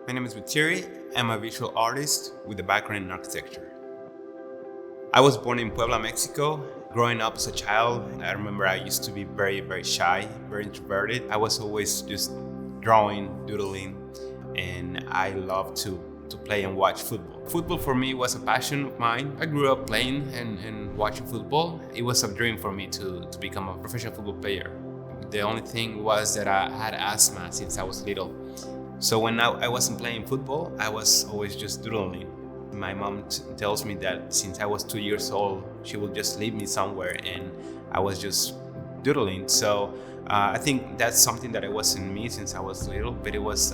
My name is Betirri. I'm a visual artist with a background in architecture. I was born in Puebla, Mexico. Growing up as a child, I remember I used to be very, very shy, very introverted. I was always just drawing, doodling, and I loved to play and watch football. Football for me was a passion of mine. I grew up playing and watching football. It was a dream for me to become a professional football player. The only thing was that I had asthma since I was little. So when I wasn't playing football, I was always just doodling. My mom tells me that since I was 2 years old, she would just leave me somewhere and I was just doodling. So I think that's something that it was in me since I was little, but it was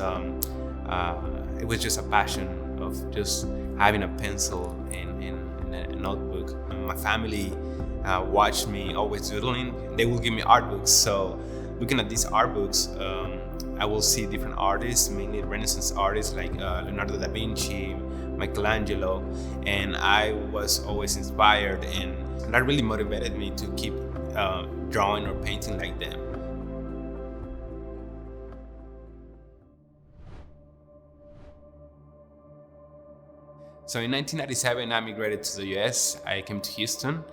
just a passion of just having a pencil and a notebook. My family watched me always doodling. They will give me art books. So looking at these art books, I will see different artists, mainly Renaissance artists like Leonardo da Vinci, Michelangelo, and I was always inspired, and that really motivated me to keep drawing or painting like them. So in 1997, I migrated to the US. I came to Houston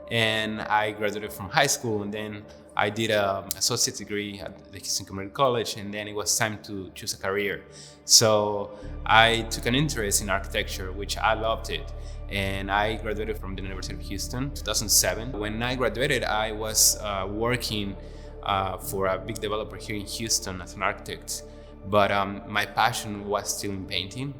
and I graduated from high school, and then I did an associate degree at the Houston Community College, and then it was time to choose a career. So I took an interest in architecture, which I loved it. And I graduated from the University of Houston 2007. When I graduated, I was working for a big developer here in Houston as an architect, but my passion was still in painting.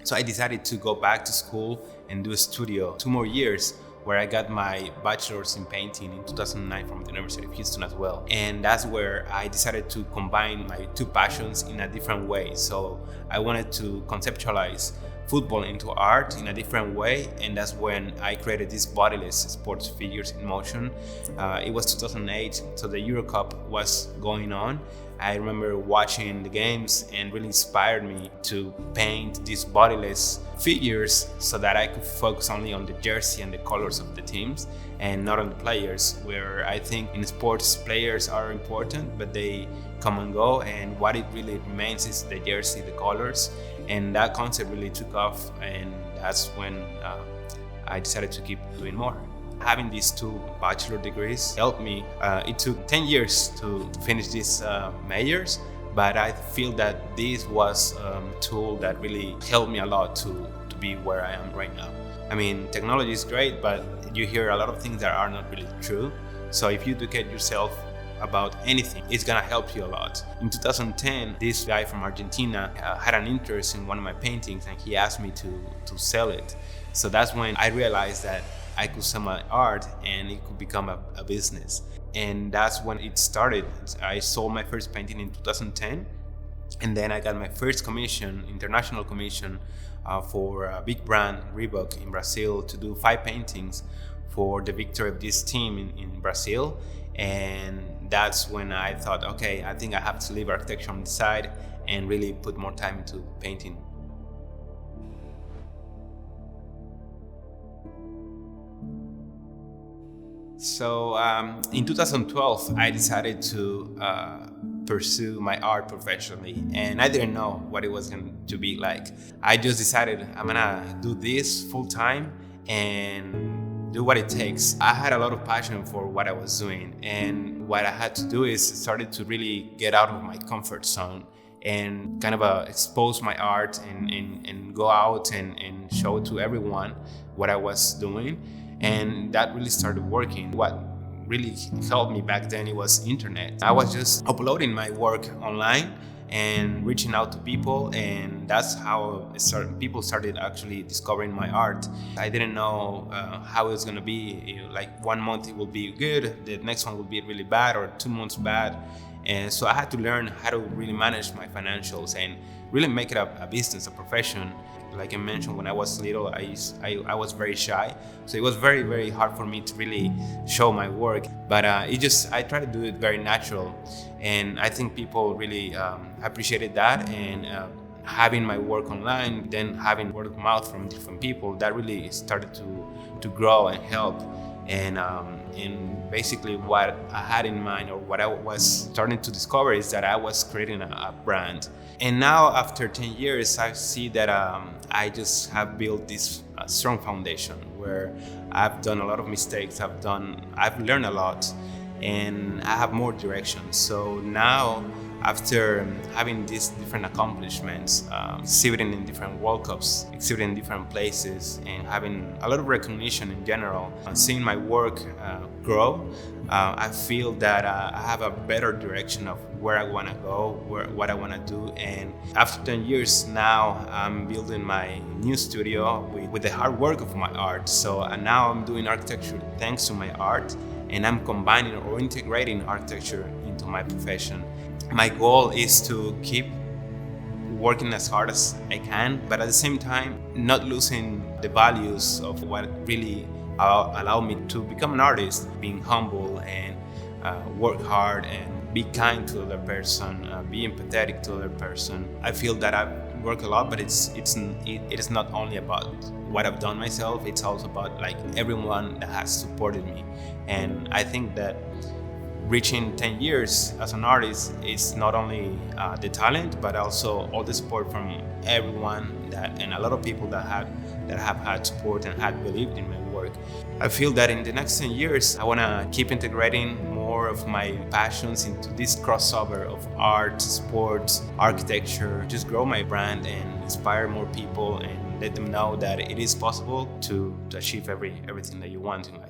So I decided to go back to school and do a studio 2 more years, where I got my bachelor's in painting in 2009 from the University of Houston as well. And that's where I decided to combine my two passions in a different way. So I wanted to conceptualize football into art in a different way, and that's when I created these bodiless sports figures in motion. It was 2008, so the Euro Cup was going on. I remember watching the games and really inspired me to paint these bodiless figures so that I could focus only on the jersey and the colors of the teams and not on the players, where I think in sports players are important, but they come and go, and what it really remains is the jersey, the colors. And that concept really took off, and that's when I decided to keep doing more. Having these 2 bachelor degrees helped me. It took 10 years to finish these majors, but I feel that this was a tool that really helped me a lot to be where I am right now. I mean, technology is great, but you hear a lot of things that are not really true. So if you educate yourself about anything, it's gonna help you a lot. In 2010, this guy from Argentina had an interest in one of my paintings, and he asked me to sell it. So that's when I realized that I could sell my art and it could become a business. And that's when it started. I sold my first painting in 2010, and then I got my first commission, international commission, for a big brand, Reebok, in Brazil, to do 5 paintings for the victory of this team in Brazil. And that's when I thought, okay, I think I have to leave architecture on the side and really put more time into painting. So in 2012, I decided to pursue my art professionally, and I didn't know what it was going to be like. I just decided I'm gonna do this full time and do what it takes. I had a lot of passion for what I was doing, and what I had to do is started to really get out of my comfort zone and kind of expose my art and go out and show to everyone what I was doing. And that really started working. What really helped me back then, it was internet. I was just uploading my work online and reaching out to people, and that's how people started actually discovering my art. I didn't know how it was gonna be. Like 1 month it will be good, the next one will be really bad, or 2 months bad. And so I had to learn how to really manage my financials and really make it a business, a profession. Like I mentioned, when I was little, I was very shy. So it was very, very hard for me to really show my work. But I try to do it very natural. And I think people really appreciated that. And having my work online, then having word of mouth from different people, that really started to grow and help. And basically what I had in mind, or what I was starting to discover, is that I was creating a brand. And now after 10 years, I see that I just have built this strong foundation where I've done a lot of mistakes. I've learned a lot, and I have more direction. So now, after having these different accomplishments, exhibiting in different World Cups, exhibiting in different places, and having a lot of recognition in general, seeing my work grow, I feel that I have a better direction of where I want to go, what I want to do. And after 10 years now, I'm building my new studio with the hard work of my art. So now I'm doing architecture thanks to my art, and I'm combining or integrating architecture into my profession. My goal is to keep working as hard as I can, but at the same time, not losing the values of what really allow me to become an artist, being humble and work hard and be kind to the other person, be empathetic to the other person. I feel that I've worked a lot, but it is not only about what I've done myself, it's also about like everyone that has supported me. And I think that reaching 10 years as an artist is not only the talent, but also all the support from everyone and a lot of people that have had support and had believed in my work. I feel that in the next 10 years, I want to keep integrating more of my passions into this crossover of art, sports, architecture, just grow my brand and inspire more people and let them know that it is possible to achieve everything that you want in life.